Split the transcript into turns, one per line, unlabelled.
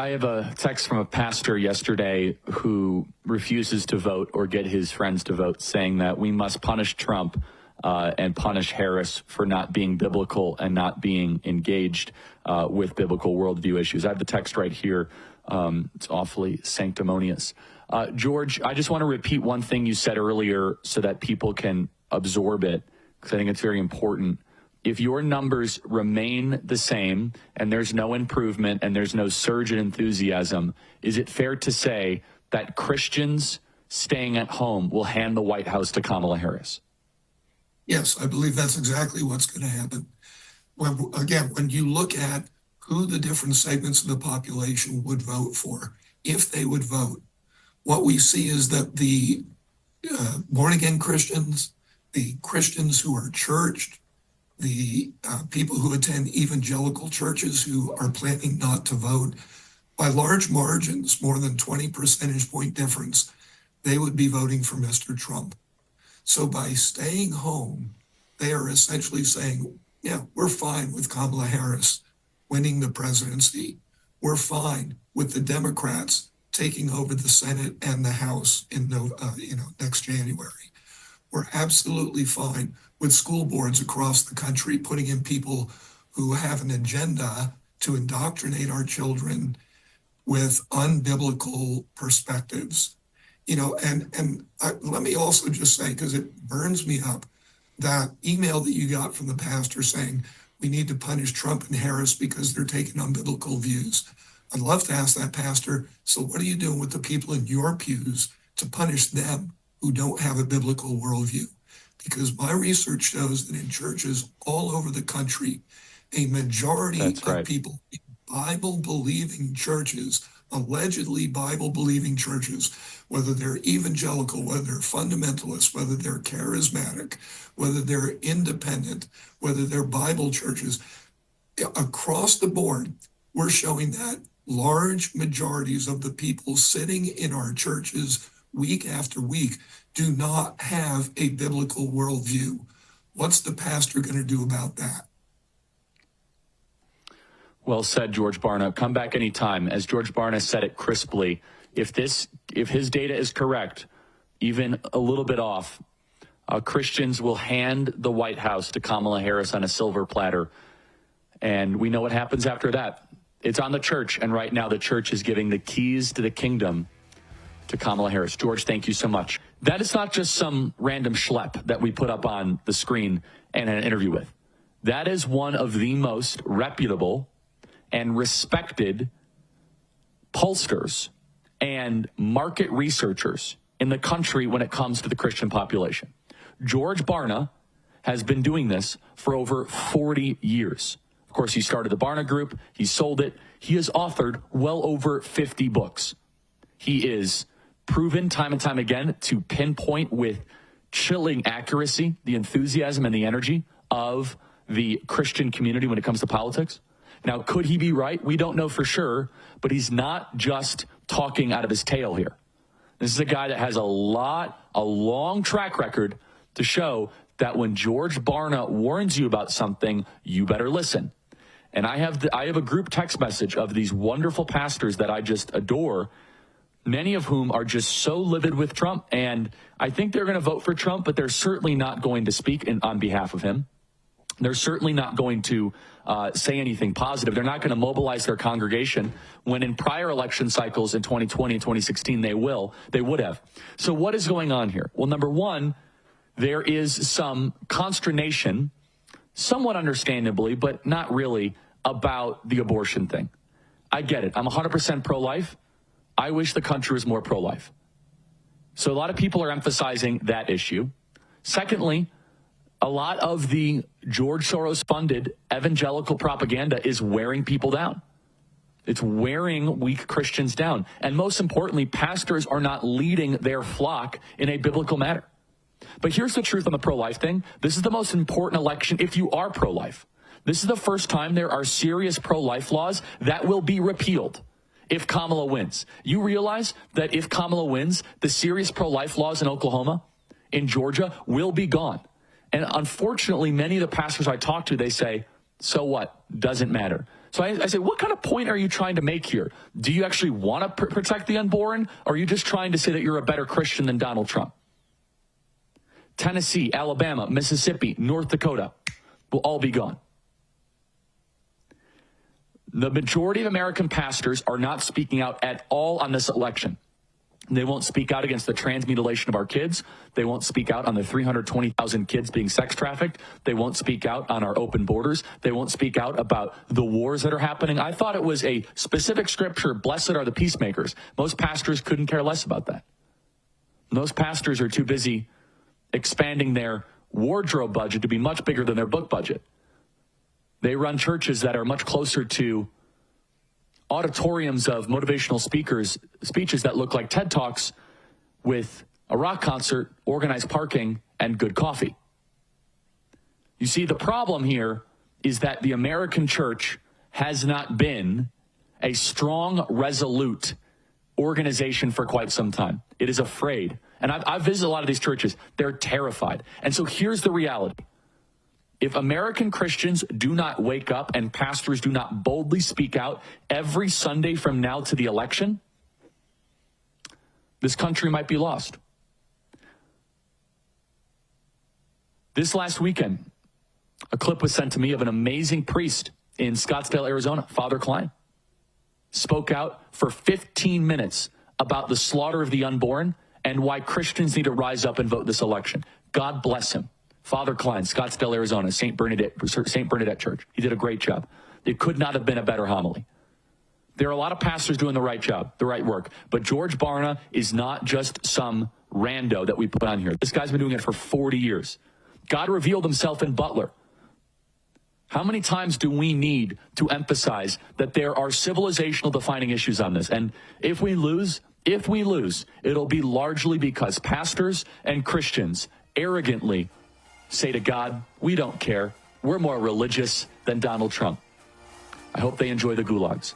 I have a text from a pastor yesterday who refuses to vote or get his friends to vote, saying that we must punish Trump and punish Harris for not being biblical and not being engaged with biblical worldview issues. I have the text right here. It's awfully sanctimonious. George, I just want to repeat one thing you said earlier so that people can absorb it, because I think it's very important. If your numbers remain the same and there's no improvement and there's no surge in enthusiasm, is it fair to say that Christians staying at home will hand the White House to Kamala Harris?
Yes, I believe that's exactly what's going to happen. When you look at who the different segments of the population would vote for, if they would vote, what we see is that the born-again Christians, the Christians who are churched, the people who attend evangelical churches who are planning not to vote, by large margins, more than 20 percentage point difference, they would be voting for Mr. Trump. So by staying home, they are essentially saying, yeah, we're fine with Kamala Harris winning the presidency. We're fine with the Democrats taking over the Senate and the House in next January. We're absolutely fine with school boards across the country putting in people who have an agenda to indoctrinate our children with unbiblical perspectives. Let me also just say, because it burns me up, that email that you got from the pastor saying we need to punish Trump and Harris because they're taking unbiblical views. I'd love to ask that pastor, so what are you doing with the people in your pews to punish them who don't have a biblical worldview? Because my research shows that in churches all over the country, a majority of people in Bible-believing churches, allegedly Bible-believing churches, whether they're evangelical, whether they're fundamentalists, whether they're charismatic, whether they're independent, whether they're Bible churches, across the board, we're showing that large majorities of the people sitting in our churches week after week do not have a biblical worldview. What's the pastor going to do about that?
Well said, George Barna. Come back anytime. As George Barna said it crisply, if his data is correct, even a little bit off, Christians will hand the White House to Kamala Harris on a silver platter. And we know what happens after that. It's on the church. And right now the church is giving the keys to the kingdom to Kamala Harris. George, thank you so much. That is not just some random schlep that we put up on the screen and an interview with. That is one of the most reputable and respected pollsters and market researchers in the country when it comes to the Christian population. George Barna has been doing this for over 40 years. Of course, he started the Barna Group. He sold it. He has authored well over 50 books. He is proven time and time again to pinpoint with chilling accuracy the enthusiasm and the energy of the Christian community when it comes to politics. Now, could he be right? We don't know for sure, but he's not just talking out of his tail here. This is a guy that has a long track record to show that when George Barna warns you about something, you better listen. And I have a group text message of these wonderful pastors that I just adore, many of whom are just so livid with Trump. And I think they're going to vote for Trump, but they're certainly not going to speak on behalf of him. They're certainly not going to say anything positive. They're not going to mobilize their congregation when in prior election cycles in 2020 and 2016, they would have. So what is going on here? Well, number one, there is some consternation, somewhat understandably, but not really, about the abortion thing. I get it. I'm 100% pro-life. I wish the country was more pro-life. So a lot of people are emphasizing that issue. Secondly, a lot of the George Soros-funded evangelical propaganda is wearing people down. It's wearing weak Christians down. And most importantly, pastors are not leading their flock in a biblical manner. But here's the truth on the pro-life thing. This is the most important election if you are pro-life. This is the first time there are serious pro-life laws that will be repealed if Kamala wins. You realize that if Kamala wins, the serious pro-life laws in Oklahoma, in Georgia, will be gone. And unfortunately, many of the pastors I talk to, they say, so what? Doesn't matter. So I say, what kind of point are you trying to make here? Do you actually want to protect the unborn? Or are you just trying to say that you're a better Christian than Donald Trump? Tennessee, Alabama, Mississippi, North Dakota will all be gone. The majority of American pastors are not speaking out at all on this election. They won't speak out against the trans mutilation of our kids. They won't speak out on the 320,000 kids being sex trafficked. They won't speak out on our open borders. They won't speak out about the wars that are happening. I thought it was a specific scripture, blessed are the peacemakers. Most pastors couldn't care less about that. Most pastors are too busy expanding their wardrobe budget to be much bigger than their book budget. They run churches that are much closer to auditoriums of motivational speeches that look like TED Talks with a rock concert, organized parking, and good coffee. You see, the problem here is that the American church has not been a strong, resolute organization for quite some time. It is afraid. And I've visited a lot of these churches. They're terrified. And so here's the reality. If American Christians do not wake up and pastors do not boldly speak out every Sunday from now to the election, this country might be lost. This last weekend, a clip was sent to me of an amazing priest in Scottsdale, Arizona, Father Klein. Spoke out for 15 minutes about the slaughter of the unborn and why Christians need to rise up and vote this election. God bless him. Father Klein, Scottsdale, Arizona, St. Bernadette Church. He did a great job. It could not have been a better homily. There are a lot of pastors doing the right job, the right work. But George Barna is not just some rando that we put on here. This guy's been doing it for 40 years. God revealed himself in Butler. How many times do we need to emphasize that there are civilizational defining issues on this? And if we lose, it'll be largely because pastors and Christians arrogantly say to God, we don't care. We're more religious than Donald Trump. I hope they enjoy the gulags.